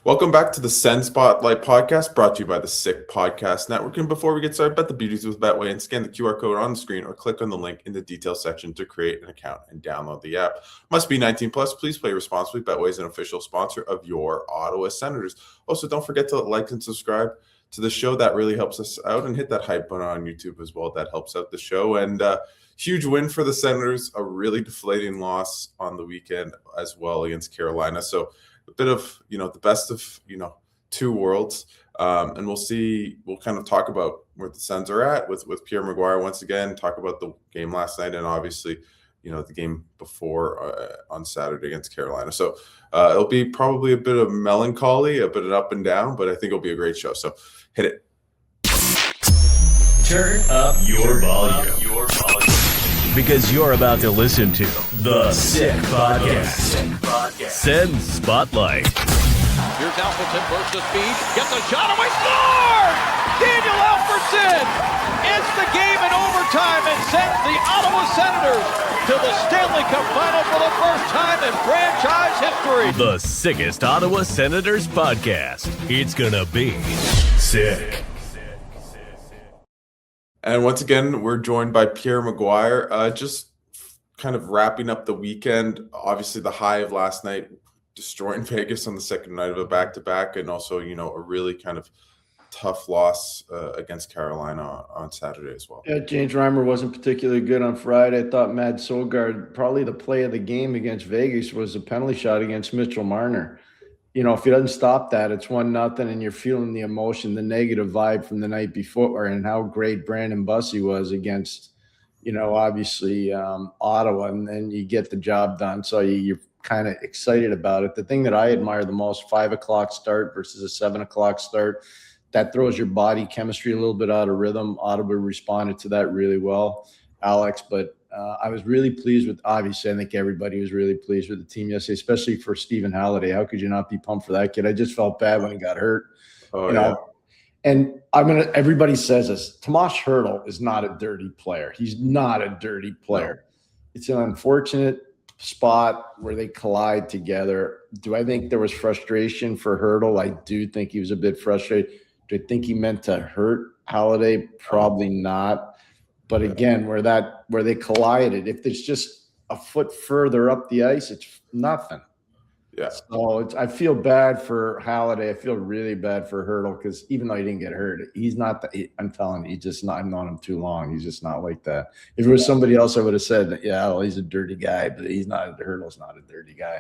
Welcome back to the Sens Spotlight podcast, brought to you by the Sick Podcast Network. And before we get started, bet the beauties with Betway and scan the QR code on the screen or click on the link in the details section to create an account and download the app. Must be 19 plus. Please play responsibly. Betway is an official sponsor of your Ottawa Senators. Also, don't forget to like and subscribe to the show. That really helps us out, and hit that hype button on YouTube as well. That helps out the show. And huge win for the Senators, a really deflating loss on the weekend as well against Carolina. So a bit of, the best of, two worlds. And we'll kind of talk about where the Sens are at with Pierre McGuire once again, talk about the game last night and obviously, the game before on Saturday against Carolina. So it'll be probably a bit of melancholy, a bit of up and down, but I think it'll be a great show. So hit it. Turn up your volume. Because you're about to listen to The Sick Podcast. Sens Spotlight. Here's Alfredson bursts the speed, gets a shot away, scores! Daniel Alfredson ends the game in overtime and sends the Ottawa Senators to the Stanley Cup Final for the first time in franchise history. The sickest Ottawa Senators podcast. It's gonna be sick. And once again, we're joined by Pierre McGuire. Just kind of wrapping up the weekend. Obviously, the high of last night, destroying Vegas on the second night of a back-to-back, and also, a really kind of tough loss against Carolina on Saturday as well. Yeah, James Reimer wasn't particularly good on Friday. I thought Matt Solgaard, probably the play of the game against Vegas, was a penalty shot against Mitchell Marner. If he doesn't stop that, it's 1-0, and you're feeling the emotion, the negative vibe from the night before, and how great Brandon Bussey was against, obviously Ottawa, and then you get the job done. So you're kind of excited about it. The thing that I admire the most, 5 o'clock start versus a 7 o'clock start, that throws your body chemistry a little bit out of rhythm. Ottawa responded to that really well, Alex, but I was really pleased with, obviously, I think everybody was really pleased with the team yesterday, especially for Stephen Halliday. How could you not be pumped for that kid? I just felt bad when he got hurt. And everybody says this, Tomas Hertl is not a dirty player. He's not a dirty player. No. It's an unfortunate spot where they collide together. Do I think there was frustration for Hertl? I do think he was a bit frustrated. Do I think he meant to hurt Halliday? Probably not. But again, where they collided, if there's just a foot further up the ice, it's nothing. Yeah. So I feel bad for Halliday. I feel really bad for Hertl because even though he didn't get hurt, he's not. I'm telling you, he's just not. I've known him too long. He's just not like that. If it was somebody else, I would have said, yeah, well, he's a dirty guy, but he's not. Hertl's not a dirty guy.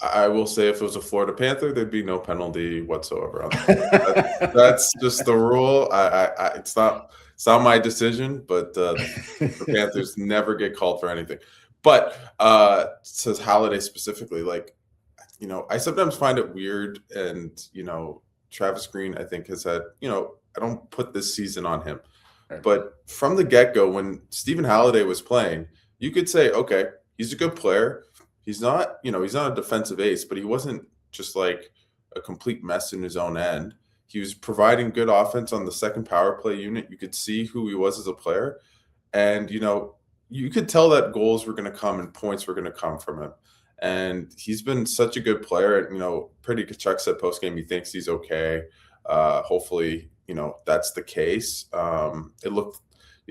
I will say, if it was a Florida Panther, there'd be no penalty whatsoever on that. That's just the rule. It's not my decision, but the Panthers never get called for anything. But says Halliday specifically, I sometimes find it weird, and Travis Green, I think, has had, I don't put this season on him, but from the get-go, when Stephen Halliday was playing, you could say, okay, he's a good player. He's not, he's not a defensive ace, but he wasn't just like a complete mess in his own end. He was providing good offense on the second power play unit. You could see who he was as a player. And, you could tell that goals were going to come and points were going to come from him. And he's been such a good player. Pretty Tkachuk said post-game he thinks he's okay. Hopefully, that's the case. It looked,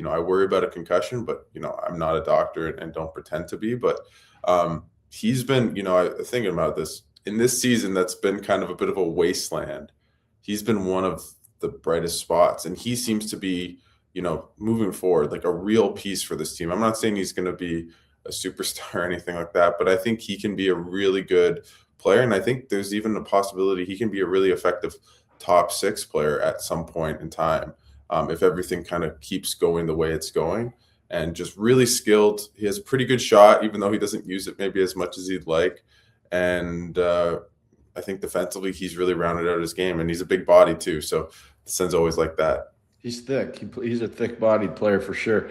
I worry about a concussion, but, I'm not a doctor and don't pretend to be. But he's been, thinking about this. In this season, that's been kind of a bit of a wasteland. He's been one of the brightest spots, and he seems to be, moving forward, like a real piece for this team. I'm not saying he's going to be a superstar or anything like that, but I think he can be a really good player, and I think there's even a possibility he can be a really effective top 6 player at some point in time if everything kind of keeps going the way it's going. And just really skilled. He has a pretty good shot, even though he doesn't use it maybe as much as he'd like. And I think defensively, he's really rounded out his game, and he's a big body too. So the Sens always like that. He's thick. He's a thick-bodied player for sure.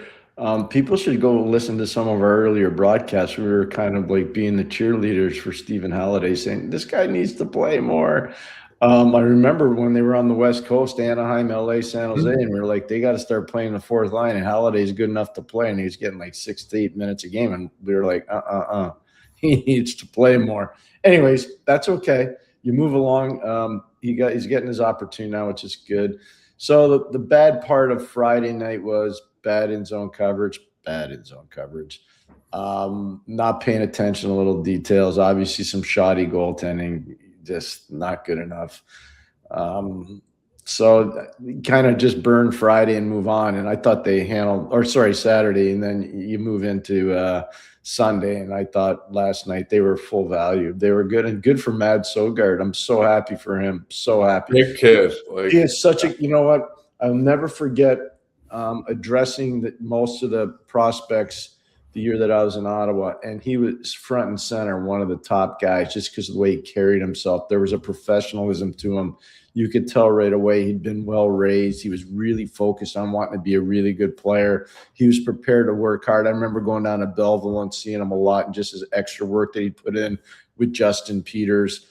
People should go listen to some of our earlier broadcasts. We were kind of like being the cheerleaders for Stephen Halliday, saying this guy needs to play more. I remember when they were on the West Coast, Anaheim, LA, San Jose, and we were like, they got to start playing the fourth line, and Halliday's good enough to play, and he was getting like 6 to 8 minutes a game, and we were like, he needs to play more. Anyways, that's okay. you move along. He's getting his opportunity now, which is good. So the bad part of Friday night was bad in zone coverage. Not paying attention to little details. Obviously, some shoddy goaltending, just not good enough. So kind of just burn Friday and move on. And I thought they Saturday, and then you move into Sunday. And I thought last night they were full value. They were good, and good for Mad Sogard. I'm so happy for him. So happy. Big kid. He is such a, you know what? I'll never forget addressing most of the prospects the year that I was in Ottawa, and he was front and center, one of the top guys, just because of the way he carried himself. There was a professionalism to him. You could tell right away he'd been well raised. He was really focused on wanting to be a really good player. He was prepared to work hard. I remember going down to Belleville and seeing him a lot, and just his extra work that he put in with Justin Peters.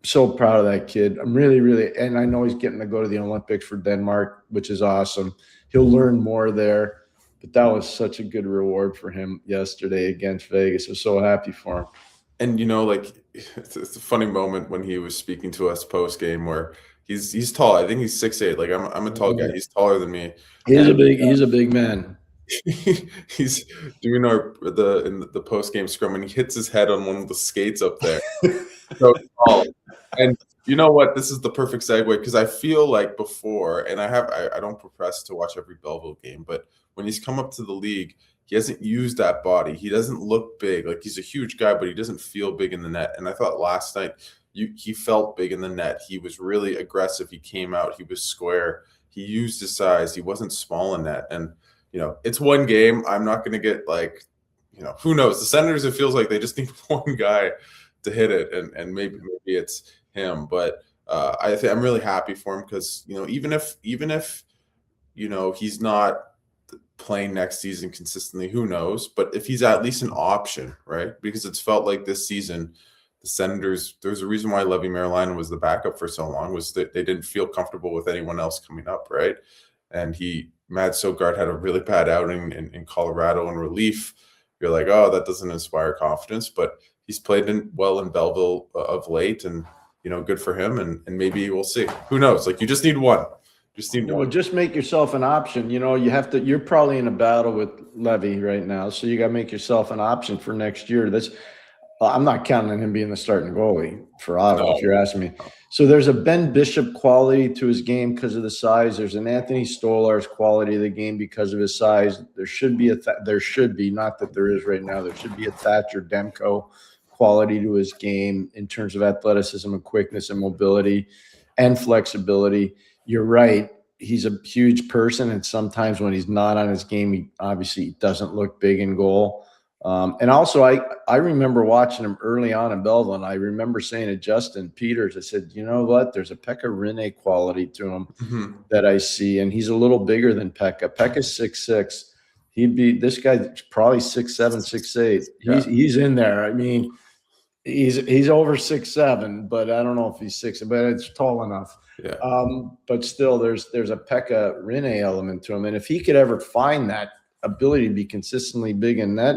So proud of that kid. I'm really, really, and I know he's getting to go to the Olympics for Denmark, which is awesome. He'll learn more there. But that was such a good reward for him yesterday against Vegas. I'm so happy for him. And, it's a funny moment when he was speaking to us post game where he's tall. I think he's 6'8". Like I'm a tall guy. He's taller than me. He's a big man. He's doing the post game scrum, and he hits his head on one of the skates up there. So tall. And you know what? This is the perfect segue, because I feel like before, and I don't profess to watch every Belleville game, but when he's come up to the league, he hasn't used that body. He doesn't look big. Like, he's a huge guy, but he doesn't feel big in the net. And I thought last night he felt big in the net. He was really aggressive. He came out. He was square. He used his size. He wasn't small in net. And, it's one game. I'm not going to get who knows? The Senators, it feels like they just need one guy to hit it. And maybe it's him. But I'm really happy for him, because, even if he's not playing next season consistently, who knows? But if he's at least an option, right? Because it's felt like this season, the Senators, there's a reason why Levy Marilyn was the backup for so long, was that they didn't feel comfortable with anyone else coming up, right? And Mad Sogard had a really bad outing in Colorado in relief. You're like, oh, that doesn't inspire confidence, but he's played well in Belleville of late, and good for him. And maybe we'll see. Who knows? Like, you just need one. Just make yourself an option. You're probably in a battle with Levy right now, so you got to make yourself an option for next year. I'm not counting on him being the starting goalie for Ottawa, if you're asking me. So there's a Ben Bishop quality to his game because of the size. There's an Anthony Stolarz quality of the game because of his size. There should be not that there is right now. There should be a Thatcher Demko quality to his game in terms of athleticism and quickness and mobility and flexibility. You're right. He's a huge person, and sometimes when he's not on his game, he obviously doesn't look big in goal. And also, I remember watching him early on in Belleville, and I remember saying to Justin Peters, I said, you know what? There's a Pekka Rinne quality to him that I see, and he's a little bigger than Pekka. Pekka's 6'6". This guy's probably 6'7", 6'8". Yeah. He's in there. I mean, he's over 6'7", but I don't know if he's 6, but it's tall enough. Yeah. But still, there's a Pekka Rinne element to him, and if he could ever find that ability to be consistently big in net,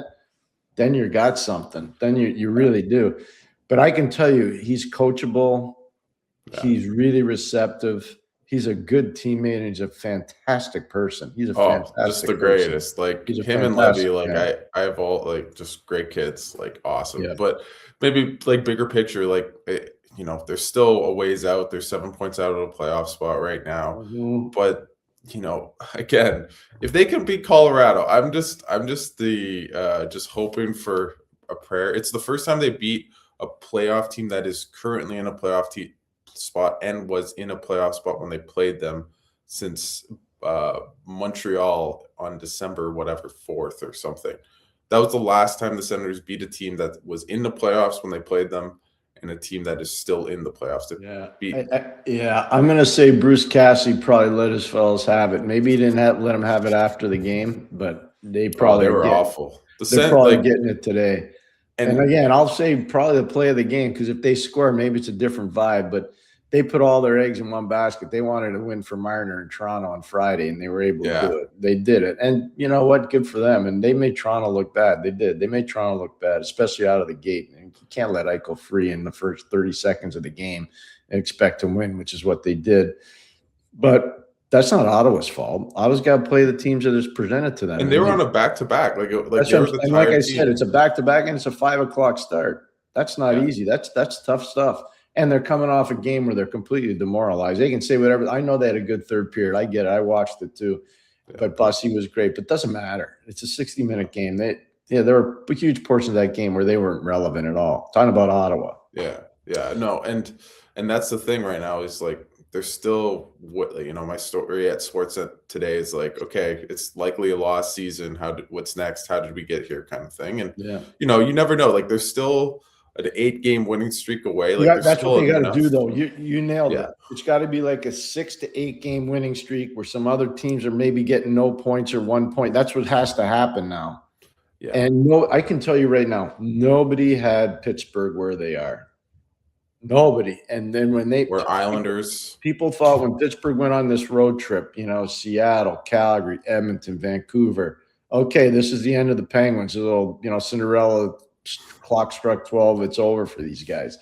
then you got something. Then you really do. But I can tell you, he's coachable. Yeah. He's really receptive. He's a good teammate, and he's a fantastic person. He's a fantastic just the person. Greatest. Like, him and Levy, I have all just great kids, awesome. Yeah. But maybe bigger picture, there's still a ways out. There's 7 points out of a playoff spot right now. Mm-hmm. But again, if they can beat Colorado, I'm just hoping for a prayer. It's the first time they beat a playoff team that is currently in a playoff spot and was in a playoff spot when they played them since Montreal on December 4th or something. That was the last time the Senators beat a team that was in the playoffs when they played them, and a team that is still in the playoffs to beat. I'm going to say Bruce Cassidy probably let his fellas have it. Maybe he didn't let them have it after the game, but they probably were awful. They're probably getting it today. And again, I'll say probably the play of the game, because if they score, maybe it's a different vibe. But they put all their eggs in one basket. They wanted to win for Marner in Toronto on Friday, and they were able to do it. They did it. And you know what? Good for them. And they made Toronto look bad. They did. They made Toronto look bad, especially out of the gate. And you can't let Eichel free in the first 30 seconds of the game and expect to win, which is what they did. But that's not Ottawa's fault. Ottawa's got to play the teams that is presented to them. And they were on a back-to-back. Like I said, it's a back-to-back, and it's a 5 o'clock start. That's not easy. That's tough stuff. And they're coming off a game where they're completely demoralized. They can say whatever. I know they had a good third period. I get it. I watched it too. But Bussy was great. But it doesn't matter. It's a 60-minute game. There were a huge portion of that game where they weren't relevant at all. Talking about Ottawa. Yeah. No, and that's the thing right now is like there's still my story at Sportsnet today is like, okay, it's likely a lost season. What's next? How did we get here? Kind of thing. And you never know. Like there's still an 8-game winning streak away. Like that's what you got to do, though. You nailed it. It's got to be like a 6 to 8-game winning streak where some other teams are maybe getting no points or 1 point. That's what has to happen now. Yeah. And I can tell you right now, nobody had Pittsburgh where they are. Nobody. And then when we're Islanders, people thought when Pittsburgh went on this road trip, Seattle, Calgary, Edmonton, Vancouver. Okay, this is the end of the Penguins. A little, Cinderella. Clock struck 12. It's over for these guys.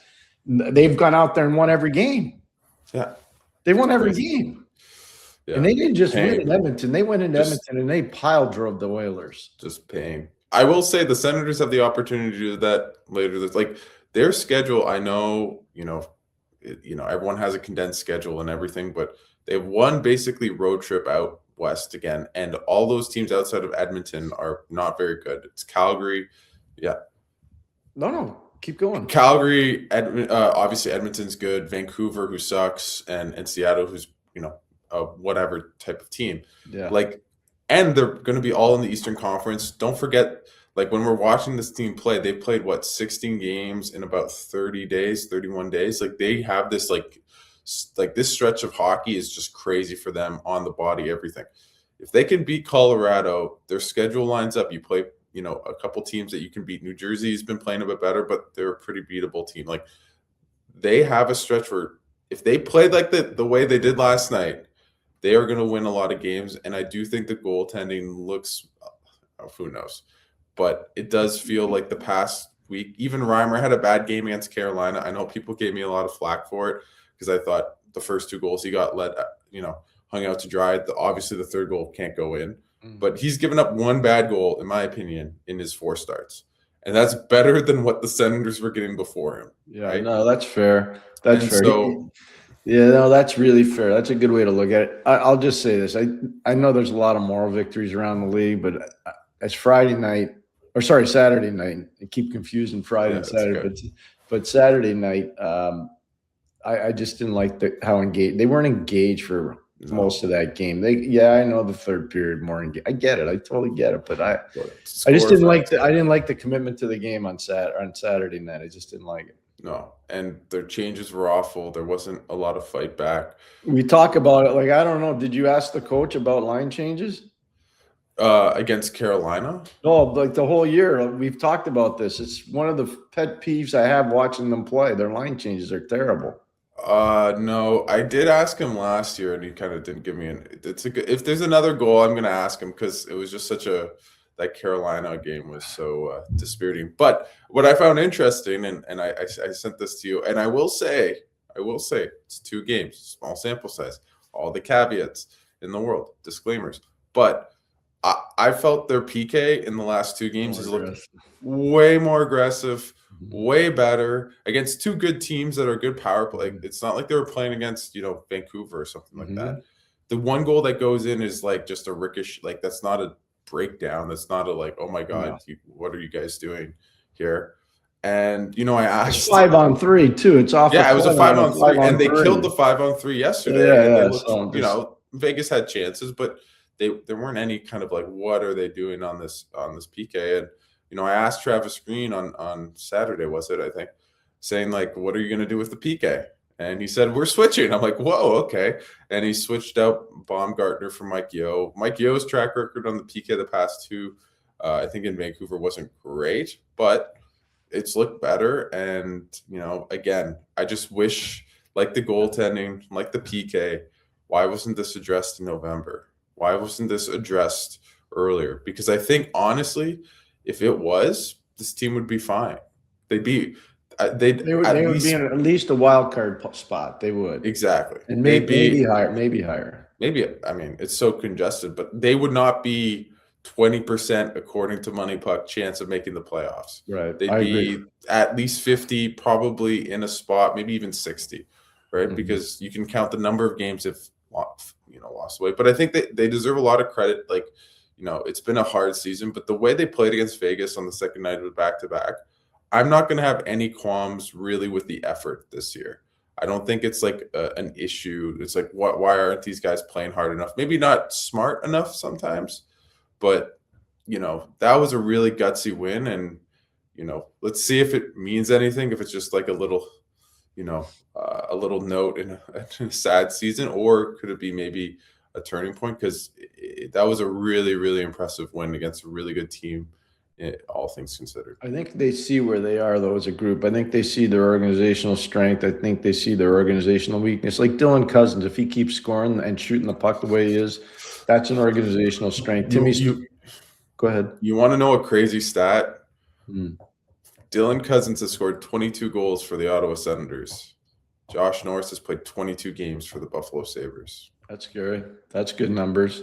They've gone out there and won every game. Yeah. They won every game. Yeah. And they didn't just win in Edmonton. They went into Edmonton and they pile drove the Oilers. Just pain. I will say the Senators have the opportunity to do that later. Like their schedule, I know, everyone has a condensed schedule and everything, but they have one basically road trip out west again. And all those teams outside of Edmonton are not very good. It's Calgary. Yeah. No, keep going. Calgary, obviously Edmonton's good. Vancouver, who sucks, and Seattle, who's a whatever type of team. Yeah. And they're going to be all in the Eastern Conference. Don't forget, when we're watching this team play, they played 16 games in about 30 days, 31 days. They have this this stretch of hockey is just crazy for them on the body, everything. If they can beat Colorado, their schedule lines up. You play. A couple teams that you can beat. New Jersey's been playing a bit better, but they're a pretty beatable team. They have a stretch where if they played the way they did last night, they are going to win a lot of games. And I do think the goaltending looks, who knows, but it does feel like the past week, even Reimer had a bad game against Carolina. I know people gave me a lot of flack for it because I thought the first 2 goals he got hung out to dry. Obviously the third goal can't go in. But he's given up 1 bad goal, in my opinion, in his 4 starts. And that's better than what the Senators were getting before him. Yeah, right? No, that's fair. That's fair. That's really fair. That's a good way to look at it. I'll just say this. I know there's a lot of moral victories around the league, but as Saturday night, I keep confusing Friday and Saturday, but Saturday night, I just didn't like how engaged. They weren't engaged for most of that game. I know the third period more engaged. I get it. I totally get it. But I just didn't like the commitment to the game on Saturday night. I just didn't like it. No, and their changes were awful. There wasn't a lot of fight back. We talk about it. I don't know. Did you ask the coach about line changes? Against Carolina? No, the whole year. We've talked about this. It's one of the pet peeves I have watching them play. Their line changes are terrible. No, I did ask him last year, and he kind of didn't give me if there's another goal, I'm going to ask him because it was just that Carolina game was so dispiriting. But what I found interesting, and I sent this to you, and I will say, it's 2 games, small sample size, all the caveats in the world, disclaimers. But I felt their PK in the last 2 games has looked way more aggressive, way better against 2 good teams that are good power play. It's not like they were playing against, Vancouver or something like that. The 1 goal that goes in is just a ricochet. That's not a breakdown. That's not a oh my God, what are you guys doing here? And, I asked. It's 5-on-3 too. It's off. Yeah, it was a 5-on-3, and they killed the 5-on-3 yesterday. Vegas had chances, but there weren't any kind of what are they doing on this PK? And I asked Travis Green on Saturday, was it, I think, saying what are you going to do with the PK? And he said, we're switching. I'm like, whoa, okay. And he switched out Baumgartner for Mike Yeo. Mike Yeo's track record on the PK the past 2, I think in Vancouver wasn't great, but it's looked better. And, again, I just wish like the goaltending, like the PK. Why wasn't this addressed in November? Why wasn't this addressed earlier? Because I think, honestly, if it was, this team would be fine. They would be in at least a wild card spot. They would. Exactly. And maybe higher. Maybe, I mean, it's so congested, but they would not be 20% according to Money Puck chance of making the playoffs. Right. They'd be at least 50, probably in a spot, maybe even 60, right? Mm-hmm. Because you can count the number of games if lost away. But I think they deserve a lot of credit. Like, it's been a hard season, but the way they played against Vegas on the second night of the back-to-back, I'm not going to have any qualms really with the effort this year. I don't think it's like an issue. It's like, why aren't these guys playing hard enough? Maybe not smart enough sometimes, but, that was a really gutsy win. And, let's see if it means anything, if it's just like a little note in a sad season, or could it be maybe a turning point? Because that was a really, really impressive win against a really good team, all things considered. I think they see where they are, though, as a group. I think they see their organizational strength. I think they see their organizational weakness. Like Dylan Cousins, if he keeps scoring and shooting the puck the way he is, that's an organizational strength. Go ahead. You want to know a crazy stat? Dylan Cousins has scored 22 goals for the Ottawa Senators. Josh Norris has played 22 games for the Buffalo Sabres. That's scary. That's good numbers.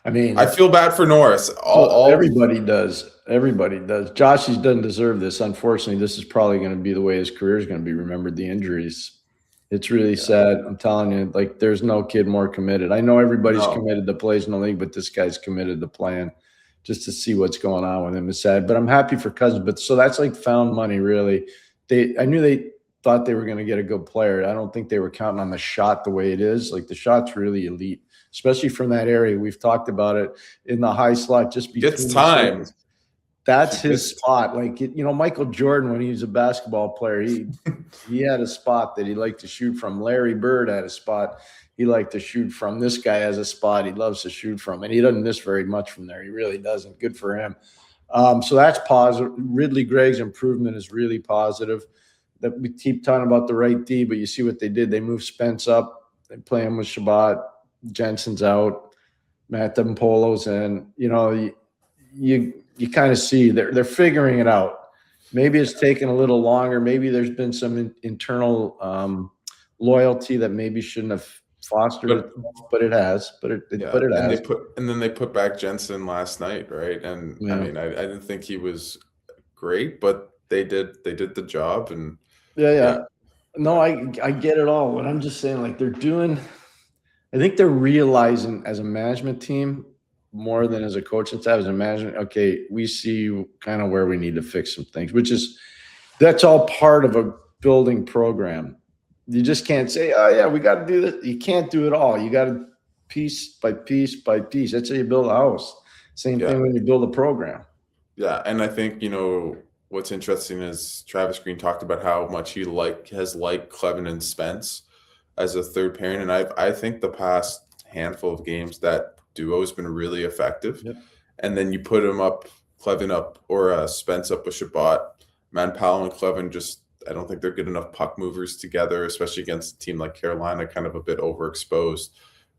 I mean, I feel bad for Norris. Everybody does. Everybody does. Josh doesn't deserve this. Unfortunately, this is probably going to be the way his career is going to be remembered. The injuries. It's really sad. I'm telling you, like, there's no kid more committed. I know everybody's committed to plays in the league, but this guy's committed to playing just to see what's going on with him. It's sad, but I'm happy for Cousins. But so that's like found money, really. I knew they thought they were going to get a good player. I don't think they were counting on the shot the way it is. Like, the shot's really elite, especially from that area. We've talked about it in the high slot. Just gets time. That's his spot. Like, Michael Jordan, when he was a basketball player, he had a spot that he liked to shoot from. Larry Bird had a spot he liked to shoot from. This guy has a spot he loves to shoot from, and he doesn't miss very much from there. He really doesn't. Good for him. So that's positive. Ridley Gregg's improvement is really positive. That we keep talking about the right D, but you see what they did. They moved Spence up. They play him with Shabbat. Jensen's out. Matt Polo's in. You kind of see they're figuring it out. Maybe it's taken a little longer. Maybe there's been some internal loyalty that maybe shouldn't have fostered, but it has. But it has. And then they put back Jensen last night, right? And I mean, I didn't think he was great, but they did the job. And no, I get it all. What I'm just saying, like, I think they're realizing as a management team, more than as a coaching staff, as a management, okay, we see kind of where we need to fix some things, that's all part of a building program. You just can't say, oh yeah, we got to do this. You can't do it all. You got to piece by piece by piece. That's how you build a house. Same thing when you build a program. Yeah, and I think, what's interesting is Travis Green talked about how much he has liked Clevin and Spence as a third pairing, and I think the past handful of games that duo has been really effective. Yep. And then you put Clevin up, or Spence up with Shabbat. Manpal and Clevin I don't think they're good enough puck movers together, especially against a team like Carolina, kind of a bit overexposed.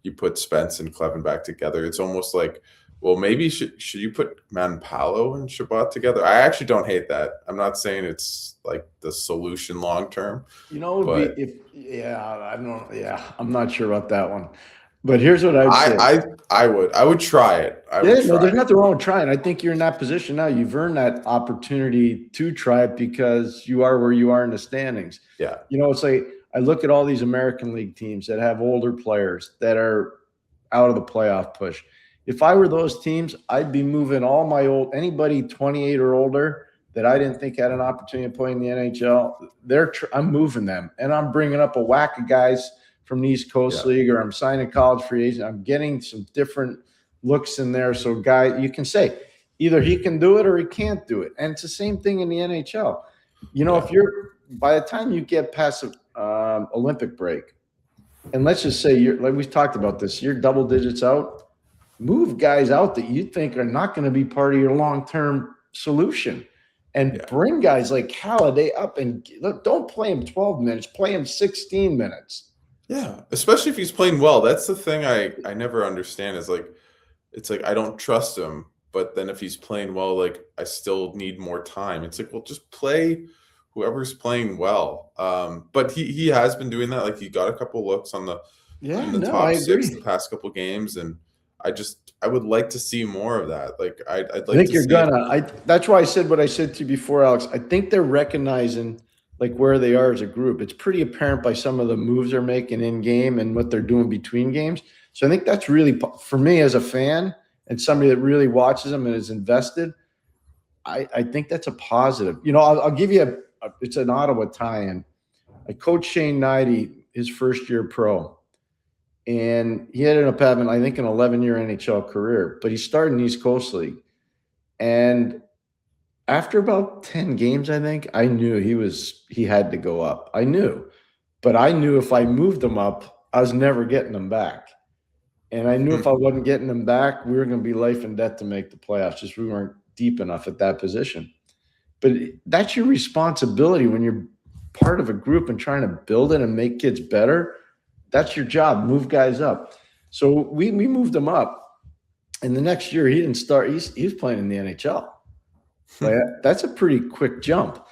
You put Spence and Clevin back together. It's almost like, well, maybe should you put Manpalo and Shabbat together? I actually don't hate that. I'm not saying it's like the solution long term. I'm not sure about that one. But here's what I'd say. I would try it. There's nothing wrong with trying. I think you're in that position now. You've earned that opportunity to try it because you are where you are in the standings. Yeah. It's like I look at all these American League teams that have older players that are out of the playoff push. If I were those teams, I'd be moving anybody 28 or older that I didn't think had an opportunity to play in the NHL. I'm moving them, and I'm bringing up a whack of guys from the East Coast League, or I'm signing college free agent. I'm getting some different looks in there. So, guy, you can say either he can do it or he can't do it. And it's the same thing in the NHL. If by the time you get past Olympic break, and let's just say like we talked about this, you're double digits out, move guys out that you think are not going to be part of your long-term solution. and bring guys like Halliday up and don't play him 12 minutes, play him 16 minutes. Yeah, especially if he's playing well. That's the thing I never understand is like, it's like I don't trust him, but then if he's playing well, like I still need more time. It's like, well, just play whoever's playing well. But he has been doing that. Like he got a couple looks on the top six the past couple games, and I would like to see more of that. Like I'd like. I think to you're see gonna. That's why I said what I said to you before, Alex. I think they're recognizing like where they are as a group. It's pretty apparent by some of the moves they're making in game and what they're doing between games. So I think that's really, for me as a fan and somebody that really watches them and is invested, I think that's a positive. You know, I'll give you it's an Ottawa tie-in. I coached Shane Knighty his first year pro, and he ended up having, I think, an 11-year NHL career, but he started in East Coast League. And after about 10 games, I think, I knew he had to go up. I knew. But I knew if I moved him up, I was never getting him back. And I knew if I wasn't getting him back, we were going to be life and death to make the playoffs. Just we weren't deep enough at that position. But that's your responsibility when you're part of a group and trying to build it and make kids better. That's your job. Move guys up. So we moved him up. And the next year, he didn't start. He was playing in the NHL. Like, that's a pretty quick jump.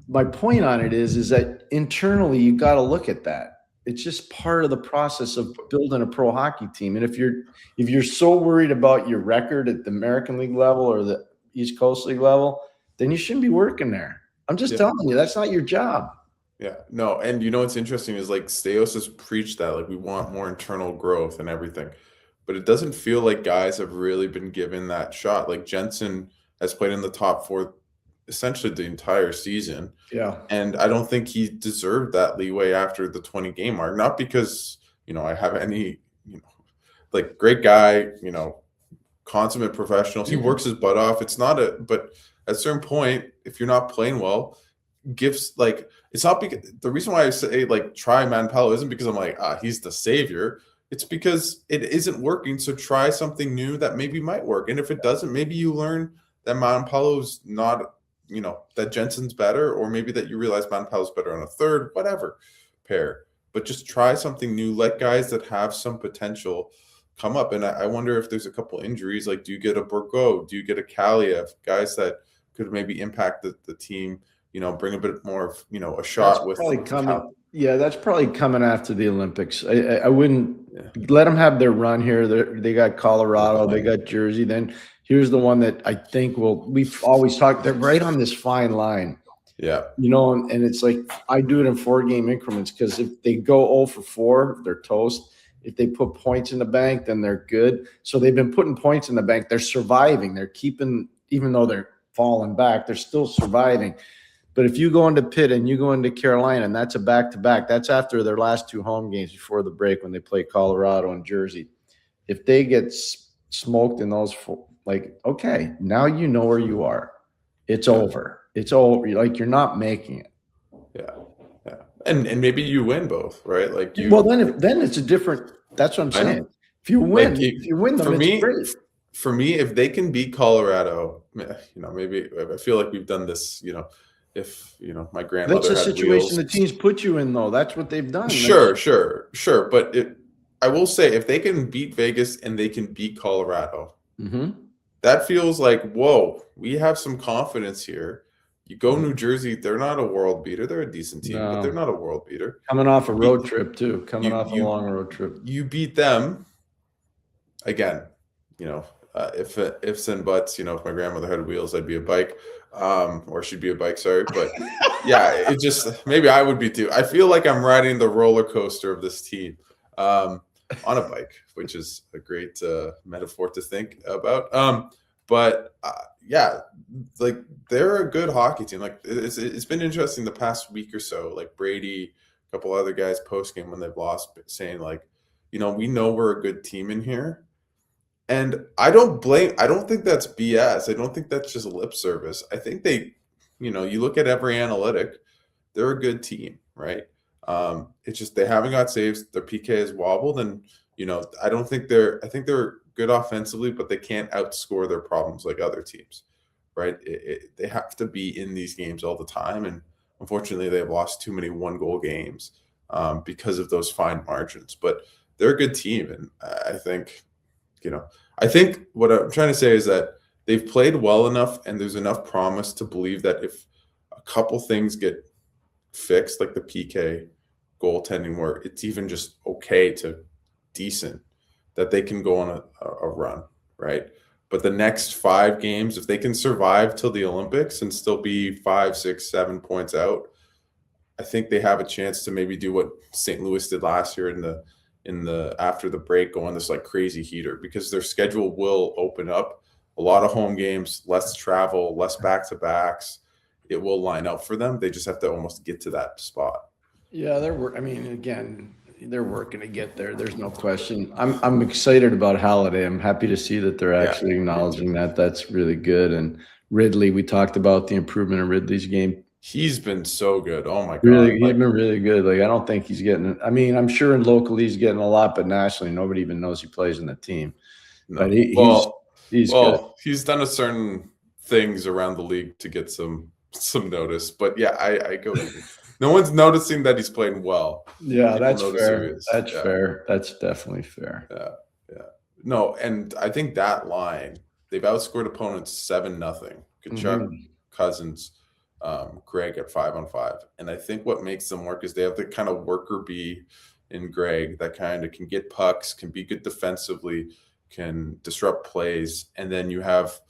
My point on it is that internally you got to look at that. It's just part of the process of building a pro hockey team. And if you're so worried about your record at the American League level or the East Coast League level, then you shouldn't be working there. I'm just telling you, that's not your job. Yeah, no, and you know what's interesting is like Staios has preached that like we want more internal growth and everything, but it doesn't feel like guys have really been given that shot. Like Jensen has played in the top four essentially the entire season. Yeah. And I don't think he deserved that leeway after the 20 game mark. Not because, you know, I have any, you know, like great guy, you know, consummate professionals. He works his butt off. It's not but at a certain point, if you're not playing well, gifts like it's not because the reason why I say like try Manpalo isn't because I'm like, he's the savior. It's because it isn't working. So try something new that maybe might work. And if it doesn't, maybe you learn that Manpalo's not, you know, that Jensen's better, or maybe that you realize Manpalo's better on a third, whatever pair. But just try something new. Let guys that have some potential come up. And I wonder if there's a couple injuries. Like, do you get a Burko? Do you get a Kaliev? Guys that could maybe impact the team, you know, bring a bit more of, you know, a shot that's with probably coming. Yeah, that's probably coming after the Olympics. I wouldn't let them have their run here. They got Colorado, they got Jersey. Then here's the one that I think we've always talked, they're right on this fine line. Yeah. You know, and it's like I do it in 4-game increments because if they go 0 for 4, they're toast. If they put points in the bank, then they're good. So they've been putting points in the bank. They're surviving. They're keeping, even though they're falling back, they're still surviving. But if you go into Pitt and you go into Carolina, and that's a back-to-back, that's after their last 2 home games before the break when they play Colorado and Jersey. If they get smoked in those 4, like, okay, now you know where you are. It's over. It's over. Like, you're not making it. Yeah. Yeah. And maybe you win both, right? Like you. Well, then it's a different. That's what I'm saying. If you win, like if you win them, it's great. For me, if they can beat Colorado, you know, maybe I feel like we've done this, you know. If, you know, my grandmother that's a had situation wheels. the teams put you in, though. That's what they've done. Sure. But I will say, if they can beat Vegas and they can beat Colorado, that feels like, whoa, we have some confidence here. You go New Jersey, they're not a world beater. They're a decent team, but they're not a world beater. Coming off a road trip, too. Coming off a long road trip. You beat them, again, you know, ifs and buts, you know, if my grandmother had wheels, I'd be a bike. Or she'd be a bike, sorry. But yeah, it just, maybe I would be too. I feel like I'm riding the roller coaster of this team on a bike, which is a great metaphor to think about. But yeah, like they're a good hockey team. Like it's been interesting the past week or so, like Brady, a couple other guys post game when they've lost, saying like, you know, we know we're a good team in here. And I don't think that's BS. I don't think that's just lip service. I think they, you know, you look at every analytic, they're a good team, right? It's just they haven't got saves. Their PK is wobbled. And, you know, I think they're good offensively, but they can't outscore their problems like other teams, right? They have to be in these games all the time, and unfortunately, they've lost too many 1-goal games because of those fine margins. But they're a good team, and I think, I think what I'm trying to say is that they've played well enough, and there's enough promise to believe that if a couple things get fixed, like the PK goaltending, where it's even just okay to decent, that they can go on a run, right? But the next 5 games, if they can survive till the Olympics and still be 5, 6, 7 points out, I think they have a chance to maybe do what St. Louis did last year in the after the break, go on this like crazy heater, because their schedule will open up. A lot of home games, less travel, less back-to-backs. It will line up for them. They just have to almost get to that spot. Yeah, they're working to get there. There's no question. I'm excited about Halliday. I'm happy to see that they're actually acknowledging that. That's really good. And Ridley, we talked about the improvement in Ridley's game. He's been so good. Oh my God. Really, he's been really good. Like, I don't think he's getting, I mean, I'm sure in locally he's getting a lot, but nationally nobody even knows he plays in the team. No. But he's good. He's done a certain things around the league to get some notice. But yeah, I go. No one's noticing that he's playing well. Yeah, People that's notice fair. who he is. That's Yeah. fair. That's definitely fair. Yeah. No, and I think that line, they've outscored opponents 7-0. Kachuk, Cousins, Greg at 5-on-5. And I think what makes them work is they have the kind of worker bee in Greg that kind of can get pucks, can be good defensively, can disrupt plays. And then you have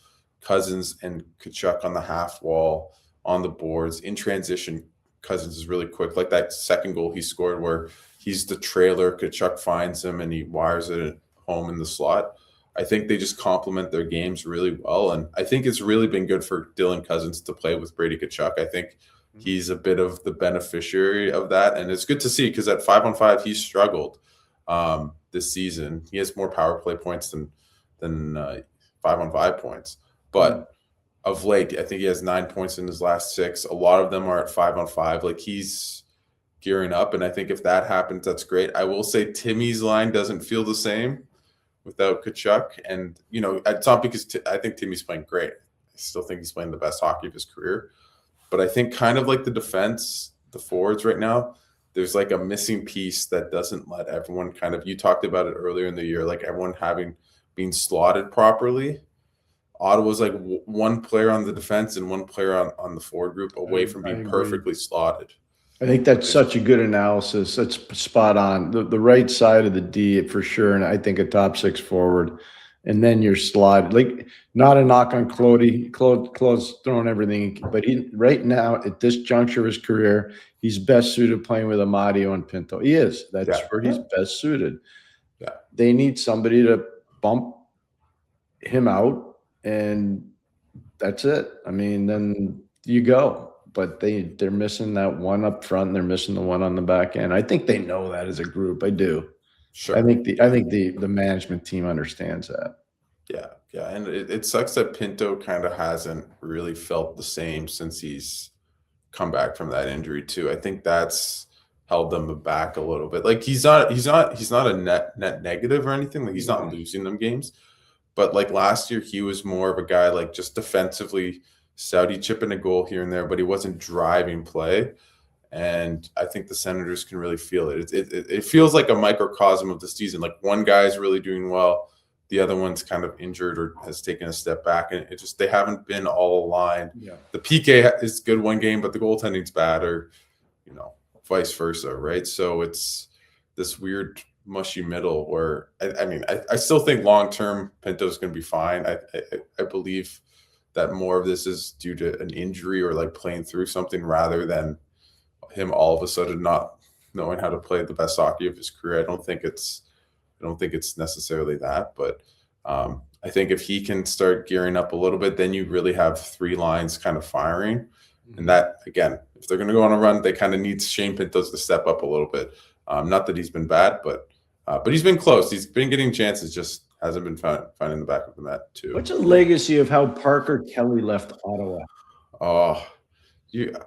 Cousins and Kachuk on the half wall, on the boards, in transition. Cousins is really quick, like that second goal he scored where he's the trailer, Kachuk finds him and he wires it home in the slot. I think they just complement their games really well, and I think it's really been good for Dylan Cousins to play with Brady Kachuk. I think he's a bit of the beneficiary of that, and it's good to see because at 5-on-5 he's struggled this season. He has more power play points than 5-on-5 points, but of late, I think he has 9 points in his last 6. A lot of them are at 5-on-5. Like, he's gearing up, and I think if that happens, that's great. I will say Timmy's line doesn't feel the same without Kachuk, and it's not because I think Timmy's playing great. I still think he's playing the best hockey of his career, but I think kind of like the defense, the forwards right now, there's like a missing piece that doesn't let everyone kind of. You talked about it earlier in the year, like everyone being slotted properly. Ottawa's like one player on the defense and one player on the forward group away from being perfectly slotted. I think that's such a good analysis. That's spot on. The right side of the D for sure, and I think a top 6 forward, and then your slot. Like, not a knock on Clody. Claude's throwing everything, but he right now at this juncture of his career, he's best suited playing with Amadio and Pinto. He is. That's where he's best suited. Yeah, they need somebody to bump him out, and that's it. I mean, then you go. But they're missing that one up front, and they're missing the one on the back end. I think they know that as a group. I do. Sure. I think the management team understands that. Yeah, and it sucks that Pinto kind of hasn't really felt the same since he's come back from that injury too. I think that's held them back a little bit. Like, he's not a net negative or anything. Like, he's not losing them games. But like last year, he was more of a guy like just defensively. Saudi chipping a goal here and there, but he wasn't driving play. And I think the Senators can really feel it. It feels like a microcosm of the season. Like, one guy's really doing well, the other one's kind of injured or has taken a step back, and they haven't been all aligned. Yeah. The PK is good one game, but the goaltending's bad, or vice versa, right? So it's this weird mushy middle where I still think long term Pinto's going to be fine. I believe that more of this is due to an injury or like playing through something rather than him all of a sudden not knowing how to play the best hockey of his career. I don't think it's necessarily that, but I think if he can start gearing up a little bit, then you really have 3 lines kind of firing. And that, again, if they're going to go on a run, they kind of need Shane Pintos to step up a little bit. Not that he's been bad, but he's been close. He's been getting chances, just hasn't been finding the back of the net too. What's a legacy of how Parker Kelly left Ottawa? Oh,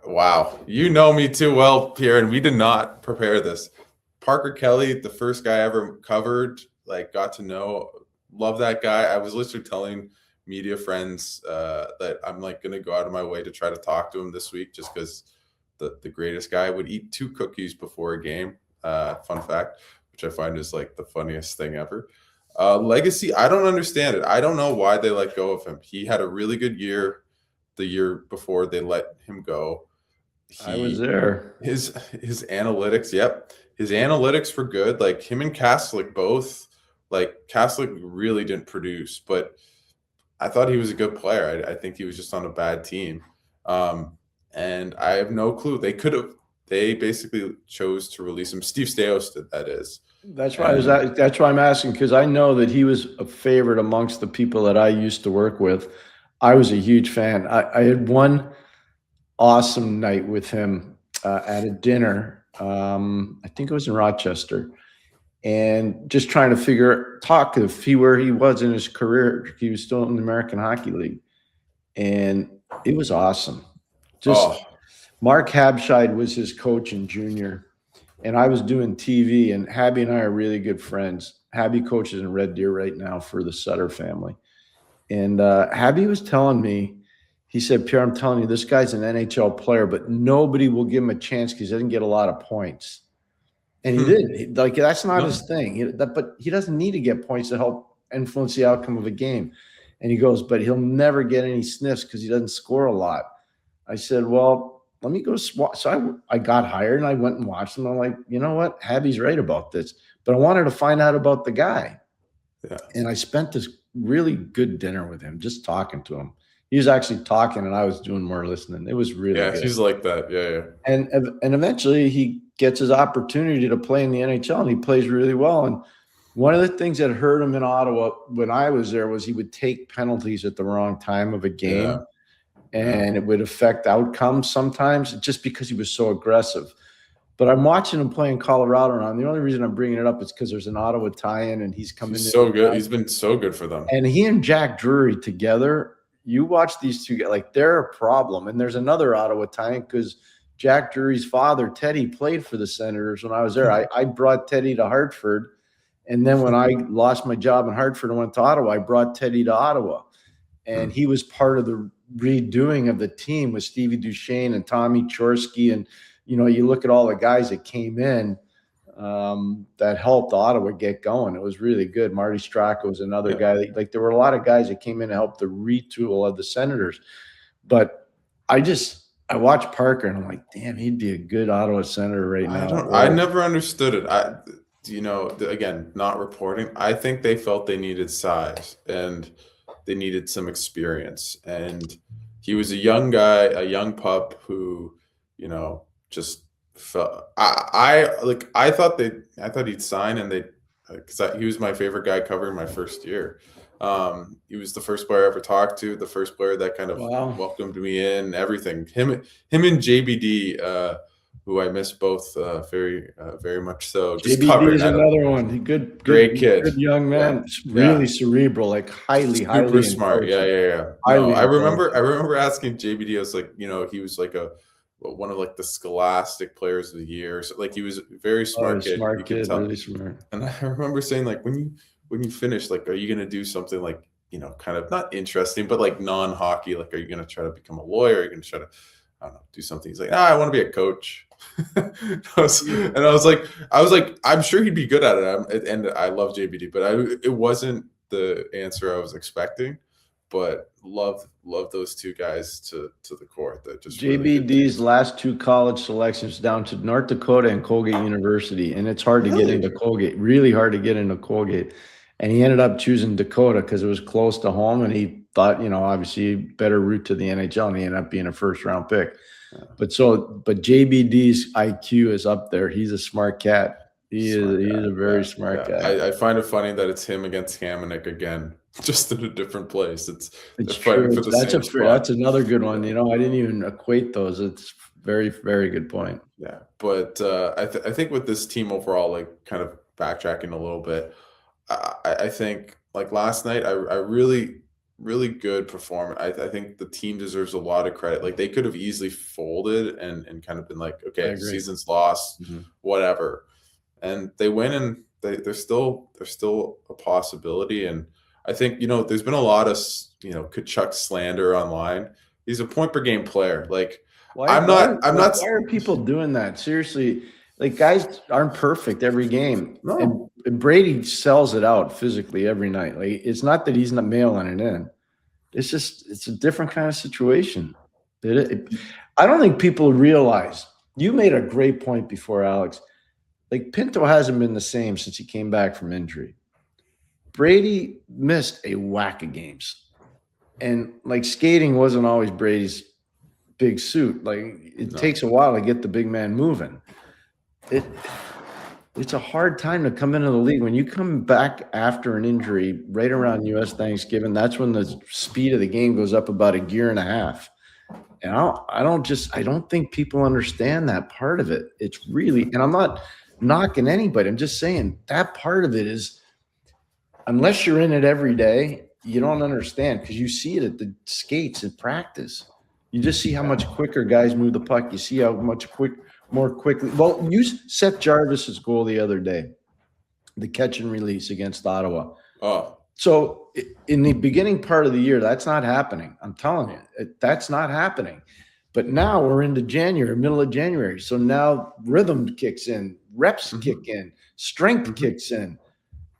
wow. You know me too well, Pierre, and we did not prepare this. Parker Kelly, the first guy I ever covered, like, got to know, love that guy. I was literally telling media friends that I'm like going to go out of my way to try to talk to him this week, just because the greatest guy would eat 2 cookies before a game. Fun fact, which I find is like the funniest thing ever. Legacy, I don't understand it. I don't know why they let go of him. He had a really good year the year before they let him go. I was there. His analytics, yep. His analytics were good. Like him and Kaslik both, like Kaslik really didn't produce, but I thought he was a good player. I think he was just on a bad team. And I have no clue. They basically chose to release him. Steve Stais did, that is. That's why that's why I'm asking, because I know that he was a favorite amongst the people that I used to work with. I was a huge fan. I had one awesome night with him at a dinner. I think it was in Rochester, and just trying to talk if where he was in his career. He was still in the American Hockey League, and it was awesome. Mark Habscheid was his coach in junior, and I was doing TV, and Habby and I are really good friends. Habby coaches in Red Deer right now for the Sutter family. And Habby was telling me, he said, Pierre, I'm telling you, this guy's an NHL player, but nobody will give him a chance because he doesn't get a lot of points. And he did. Like, that's not his thing. But he doesn't need to get points to help influence the outcome of a game. And he goes, but he'll never get any sniffs because he doesn't score a lot. I said, well, let me go swatch. So I got hired and I went and watched him. I'm like, you know what? Habby's right about this. But I wanted to find out about the guy. Yeah. And I spent this really good dinner with him, just talking to him. He was actually talking and I was doing more listening. It was really good. He's like that. Yeah. And eventually he gets his opportunity to play in the NHL and he plays really well. And one of the things that hurt him in Ottawa when I was there was he would take penalties at the wrong time of a game. Yeah. And it would affect outcomes sometimes just because he was so aggressive. But I'm watching him play in Colorado now. And the only reason I'm bringing it up is because there's an Ottawa tie-in and he's coming in. So good. He's been so good for them. And he and Jack Drury together, you watch these two guys, like they're a problem. And there's another Ottawa tie-in because Jack Drury's father, Teddy, played for the Senators when I was there. I brought Teddy to Hartford. And then when I lost my job in Hartford and went to Ottawa, I brought Teddy to Ottawa. And he was part of the redoing of the team with Stevie Duchesne and Tommy Chorsky. And, you know, you look at all the guys that came in that helped Ottawa get going. It was really good. Marty Straka was another guy. Like there were a lot of guys that came in to help the retool of the Senators. But I watched Parker and I'm like, damn, he'd be a good Ottawa Senator right now. I never understood it. Again, not reporting. I think they felt they needed size and they needed some experience. And he was a young guy, a young pup who, you know, just felt I thought he'd sign and because he was my favorite guy covering my first year. He was the first player I ever talked to, the first player that kind of welcomed me in, everything. Him and JBD, who I miss both very much so. JBD is another one. Great kid. Good young man. Yeah. Really cerebral, like highly smart. Yeah. I remember asking JBD, I was like, you know, he was like one of like the Scholastic Players of the Year. So like he was a very smart kid. Smart kid, really smart. And I remember saying like when you finish, like, are you gonna do something like, you know, kind of not interesting, but like non-hockey? Like, are you gonna try to become a lawyer? Are you gonna try to, I don't know, do something? He's like, I want to be a coach. I was like, I'm sure he'd be good at it. And I love JBD, but it wasn't the answer I was expecting. But love those two guys to the core. That just JBD's really last 2 college selections down to North Dakota and Colgate University, and it's hard to get into Colgate. Really hard to get into Colgate, and he ended up choosing Dakota because it was close to home, and he thought, you know, obviously better route to the NHL, and he ended up being a first-round pick. Yeah. But JBD's IQ is up there. He's a smart cat. He's a very smart guy. I find it funny that it's him against Hamonic again, just in a different place. It's true. That's another good one. You know, I didn't even equate those. It's very, very good point. Yeah, but I think with this team overall, like kind of backtracking a little bit, I think like last night, I really good performance. I think the team deserves a lot of credit. Like they could have easily folded and kind of been like, okay, season's lost, whatever. And they win and they're still a possibility. And I think, there's been a lot of, Kachuk slander online. He's a point per game player. Like, Why are people doing that? Seriously, like, guys aren't perfect every game. No. And Brady sells it out physically every night. Like, it's not that he's not mailing it in. It's a different kind of situation. I don't think people realize. You made a great point before, Alex. Like, Pinto hasn't been the same since he came back from injury. Brady missed a whack of games. And, like, skating wasn't always Brady's big suit. Like, it takes a while to get the big man moving. It's a hard time to come into the league. When you come back after an injury right around U.S. Thanksgiving, that's when the speed of the game goes up about a gear and a half. And I don't think people understand that part of it. It's really, and I'm not knocking anybody. I'm just saying that part of it is, unless you're in it every day, you don't understand, because you see it at the skates in practice. You just see how much quicker guys move the puck. You see how much more quickly. Well, you set Jarvis's goal the other day, the catch and release against Ottawa. Oh. So in the beginning part of the year, that's not happening. I'm telling you, that's not happening. But now we're into January, middle of January. So now rhythm kicks in, reps kick in, strength kicks in.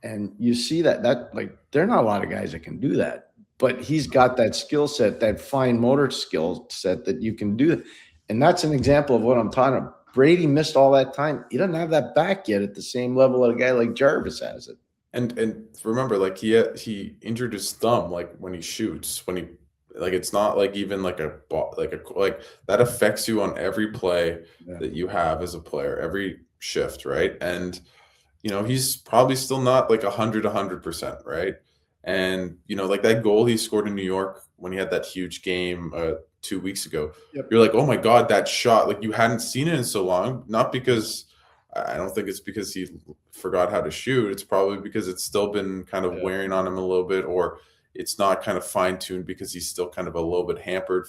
And you see that like, there are not a lot of guys that can do that. But he's got that skill set, that fine motor skill set that you can do. And that's an example of what I'm talking about. Brady missed all that time. He doesn't have that back yet at the same level that a guy like Jarvis has it. And remember, like, he injured his thumb, like, when he shoots, it's not like even like that affects you on every play that you have as a player, every shift, right? And he's probably still not like 100%, right? And like that goal he scored in New York when he had that huge game 2 weeks ago, you're like, oh my God, that shot, like, you hadn't seen it in so long. Not because, I don't think it's because he forgot how to shoot. It's probably because it's still been kind of wearing on him a little bit, or it's not kind of fine-tuned because he's still kind of a little bit hampered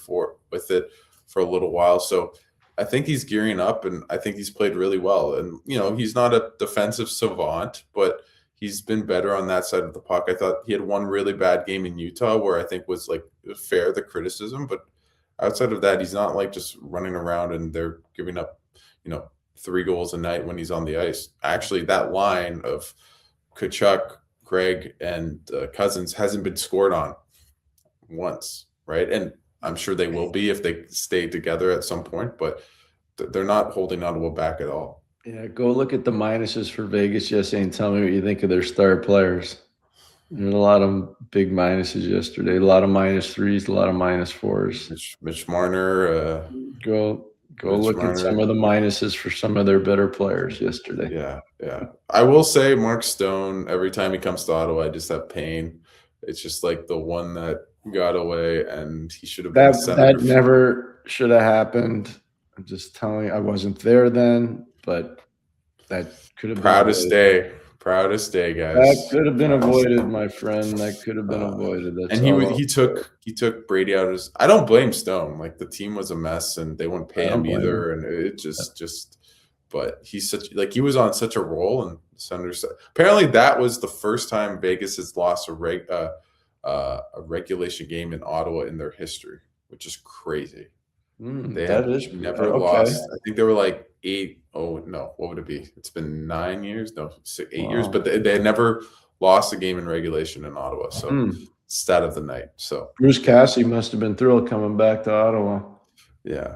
with it for a little while. So I think he's gearing up, and I think he's played really well. And, he's not a defensive savant, but he's been better on that side of the puck. I thought he had one really bad game in Utah where I think was like fair, the criticism, but outside of that, he's not like just running around and they're giving up, 3 goals a night when he's on the ice. Actually, that line of Kachuk, Greg, and Cousins hasn't been scored on once, right? And I'm sure they will be if they stay together at some point, but they're not holding Ottawa back at all. Yeah, go look at the minuses for Vegas yesterday and tell me what you think of their star players. There's a lot of big minuses yesterday, a lot of -3s, a lot of -4s. Mitch Marner. Go look at some of the minuses for some of their better players yesterday. Yeah. I will say Mark Stone, every time he comes to Ottawa, I just have pain. It's just like the one that got away, and he should have been that never should have happened. I'm just telling you, I wasn't there then, but that could have been Proudest day, guys. That could have been avoided, my friend. That could have been avoided. And he took Brady out of his. I don't blame Stone. Like, the team was a mess, and they wouldn't pay him either. And it just. But he was on such a roll, and Senators. Apparently, that was the first time Vegas has lost a regulation game in Ottawa in their history, which is crazy. They have never lost. I think they were like 8. Oh no, what would it be? It's been 9 years, no, 8 years, but they never lost a game in regulation in Ottawa. So stat of the night. So Bruce Cassidy must have been thrilled coming back to Ottawa. Yeah.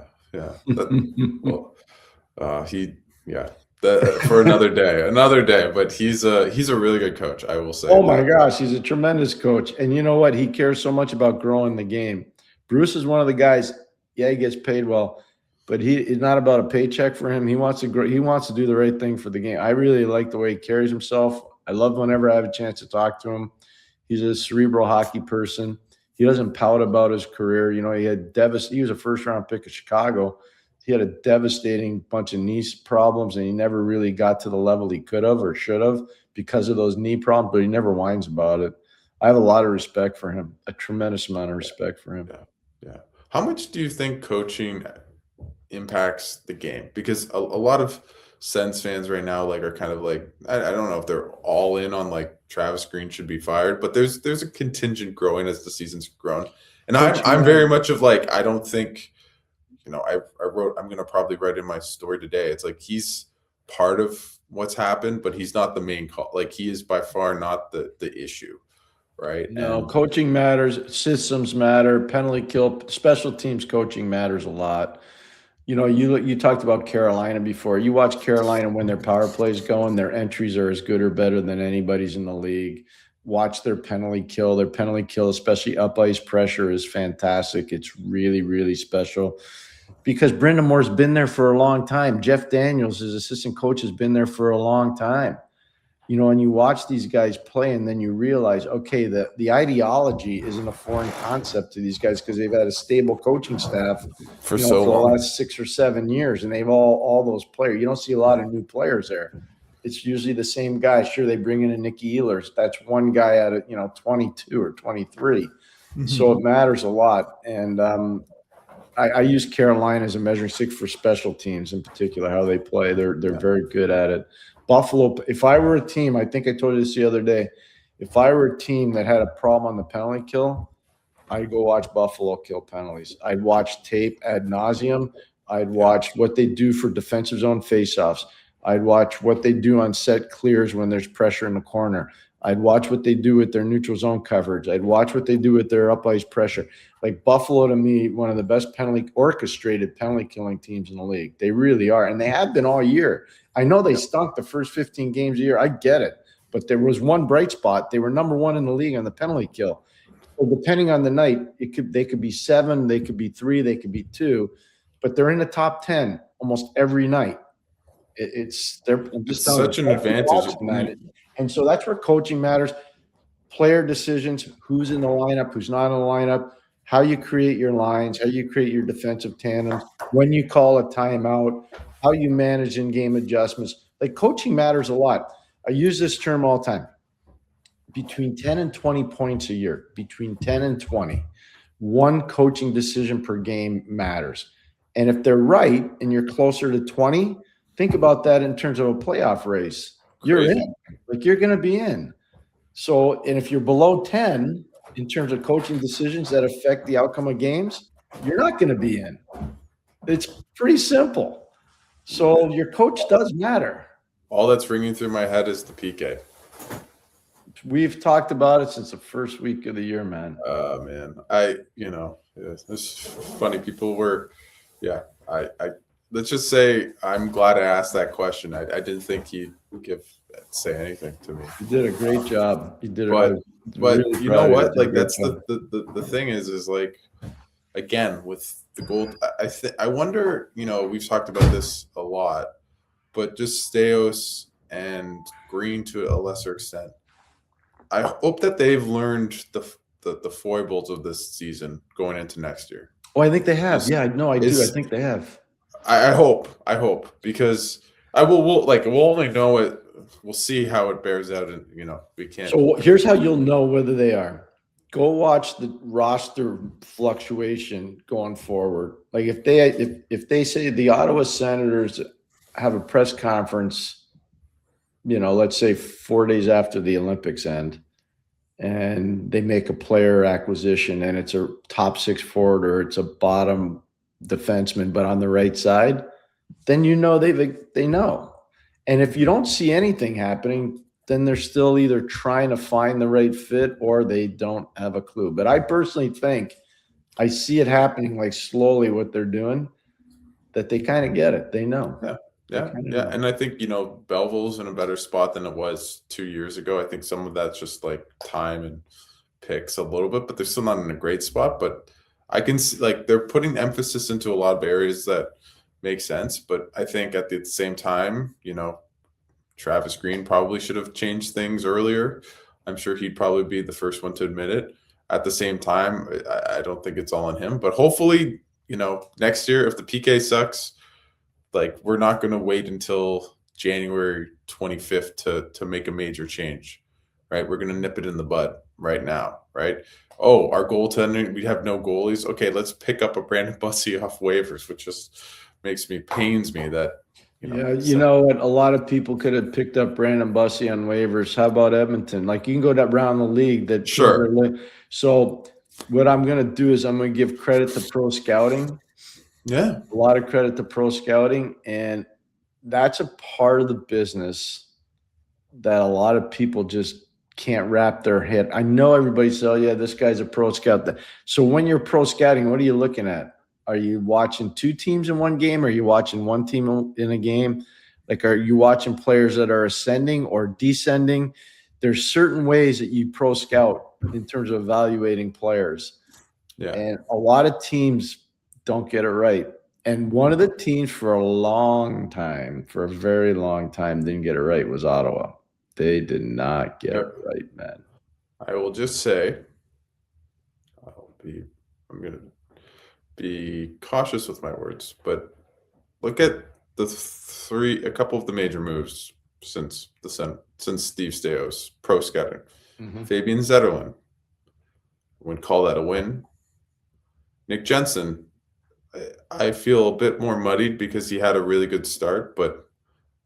For another day. But he's a really good coach, I will say. Oh my gosh, he's a tremendous coach, and you know what? He cares so much about growing the game. Bruce is one of the guys. Yeah, he gets paid well, but it's not about a paycheck for him. He wants to grow. He wants to do the right thing for the game. I really like the way he carries himself. I love whenever I have a chance to talk to him. He's a cerebral hockey person. He doesn't pout about his career. He was a first-round pick of Chicago. He had a devastating bunch of knee problems, and he never really got to the level he could have or should have because of those knee problems, but he never whines about it. I have a lot of respect for him, a tremendous amount of respect for him. Yeah. How much do you think coaching impacts the game? Because a lot of Sens fans right now like are kind of like I don't know if they're all in on like Travis Green should be fired, but there's a contingent growing as the season's grown, and I'm very much of like I don't think I wrote I'm gonna probably write in my story today. It's like he's part of what's happened, but he's not the main call. Like he is by far not the issue, right? No, coaching matters, systems matter, penalty kill, special teams coaching matters a lot. You talked about Carolina before. You watch Carolina when their power plays going, their entries are as good or better than anybody's in the league. Watch their penalty kill. Their penalty kill, especially up ice pressure, is fantastic. It's really, really special because Brendan Moore's been there for a long time. Jeff Daniels, his assistant coach, has been there for a long time. And you watch these guys play and then you realize, okay, the ideology isn't a foreign concept to these guys because they've had a stable coaching staff for the last 6 or 7 years, and they've all those players. You don't see a lot of new players there. It's usually the same guy. Sure, they bring in a Nicky Ehlers. That's one guy out of 22 or 23. Mm-hmm. So it matters a lot. And I use Carolina as a measuring stick for special teams in particular, how they play. They're very good at it. Buffalo, if I were a team, I think I told you this the other day, if I were a team that had a problem on the penalty kill, I'd go watch Buffalo kill penalties. I'd watch tape ad nauseum. I'd watch what they do for defensive zone faceoffs. I'd watch what they do on set clears when there's pressure in the corner. I'd watch what they do with their neutral zone coverage. I'd watch what they do with their up ice pressure. Like Buffalo, to me, one of the best orchestrated penalty killing teams in the league. They really are, and they have been all year. I know they stunk the first 15 games of the year. I get it, but there was one bright spot. They were number one in the league on the penalty kill. So depending on the night, they could be 7, they could be 3, they could be 2, but they're in the top 10 almost every night. They're just such an advantage. And so that's where coaching matters. Player decisions, who's in the lineup, who's not in the lineup, how you create your lines, how you create your defensive tandems, when you call a timeout, how you manage in-game adjustments. Like coaching matters a lot. I use this term all the time. Between 10 and 20 points a year, between 10 and 20, one coaching decision per game matters. And if they're right and you're closer to 20, think about that in terms of a playoff race. You're in. Like you're going to be in. So, and if you're below 10 in terms of coaching decisions that affect the outcome of games, you're not going to be in. It's pretty simple. So your coach does matter. All that's ringing through my head is the PK. We've talked about it since the first week of the year, man. Man, it's funny. People were, let's just say I'm glad I asked that question. I didn't think he'd say anything to me. You did a great job. You did but really you know what? Like that's the thing is like, again, with the gold, I wonder, we've talked about this a lot, but just Staios and Green to a lesser extent. I hope that they've learned the foibles of this season going into next year. Oh, I think they have. Yeah, no, I do. I think they have. I hope because we'll only know it. We'll see how it bears out, and we can't. So here's how you'll know whether they are. Go watch the roster fluctuation going forward. Like if they say the Ottawa Senators have a press conference, let's say 4 days after the Olympics end, and they make a player acquisition and it's a top 6 forward or it's a bottom defenseman, but on the right side, then they know. And if you don't see anything happening, then they're still either trying to find the right fit or they don't have a clue. But I personally think I see it happening like slowly what they're doing, that they kind of get it. They know. Yeah. And I think, Belleville's in a better spot than it was 2 years ago. I think some of that's just like time and picks a little bit, but they're still not in a great spot. But I can see like they're putting emphasis into a lot of areas that make sense. But I think at the same time, Travis Green probably should have changed things earlier. I'm sure he'd probably be the first one to admit it. At the same time, I don't think it's all on him. But hopefully, next year, if the PK sucks, like we're not going to wait until January 25th to make a major change, right? We're going to nip it in the bud right now, right? Oh, our goaltending, we have no goalies. Okay, let's pick up a Brandon Bussey off waivers, which just pains me that, You know what? A lot of people could have picked up Brandon Bussey on waivers. How about Edmonton? Like, you can go around the league. Sure. So what I'm going to do is I'm going to give credit to pro scouting. Yeah. A lot of credit to pro scouting. And that's a part of the business that a lot of people just can't wrap their head. I know everybody says, oh, yeah, this guy's a pro scout. So when you're pro scouting, what are you looking at? Are you watching two teams in one game? Or are you watching one team in a game? Like, are you watching players that are ascending or descending? There's certain ways that you pro scout in terms of evaluating players. Yeah. And a lot of teams don't get it right. And one of the teams for a very long time, didn't get it right was Ottawa. They did not get it right, man. I will just say, I'm going to be cautious with my words, but look at a couple of the major moves since Steve Stais pro scouting. Fabian Zetterlund, would call that a win. Nick Jensen, I feel a bit more muddied because he had a really good start, but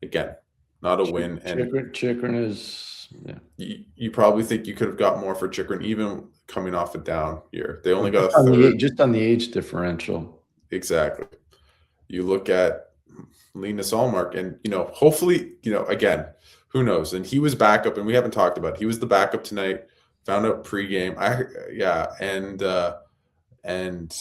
again, not a win. And Chychrun is, you probably think you could have got more for Chychrun, even coming off a down year. They only got a third. Just on the age differential. Exactly. You look at Linus Ullmark, and hopefully, again, who knows? And he was backup, and we haven't talked about it. He was the backup tonight. Found out pregame. And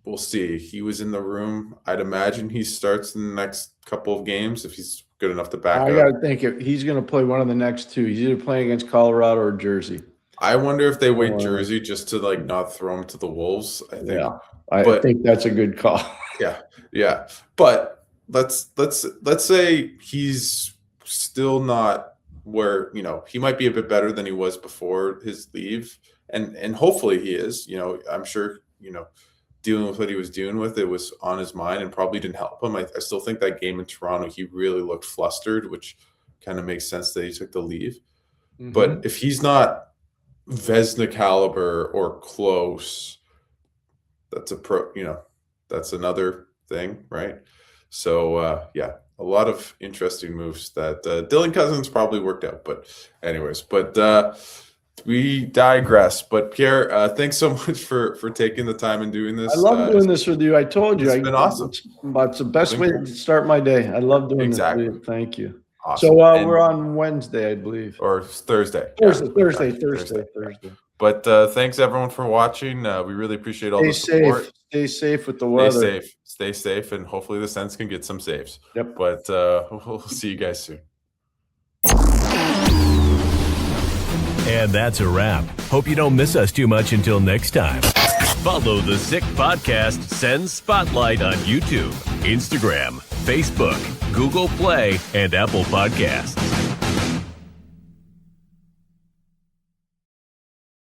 we'll see. He was in the room. I'd imagine he starts in the next couple of games if he's good enough to back up. I got to think he's going to play one of the next two. He's either playing against Colorado or Jersey. I wonder if they wait Jersey just to not throw him to the Wolves. I think that's a good call. Yeah. But let's say he's still not where he might be a bit better than he was before his leave, and hopefully he is. I'm sure dealing with what he was dealing with, it was on his mind and probably didn't help him. I still think that game in Toronto, he really looked flustered, which kind of makes sense that he took the leave. But if he's not Vezina caliber or close, that's that's another thing, right? So a lot of interesting moves that Dylan Cousins probably worked out. But anyways, we digress. But Pierre, thanks so much for taking the time and doing this. I love doing this with you. I told you. It's been awesome. It's the best way to start my day. I love doing this with you. Thank you. Awesome. So we're on Wednesday, I believe. Or Thursday. Thursday. But thanks, everyone, for watching. We really appreciate all the support. Stay safe with the weather. Stay safe, and hopefully the Sens can get some saves. Yep. But we'll see you guys soon. And that's a wrap. Hope you don't miss us too much until next time. Follow the Sick Podcast Sens Spotlight on YouTube, Instagram, Facebook, Google Play, and Apple Podcasts.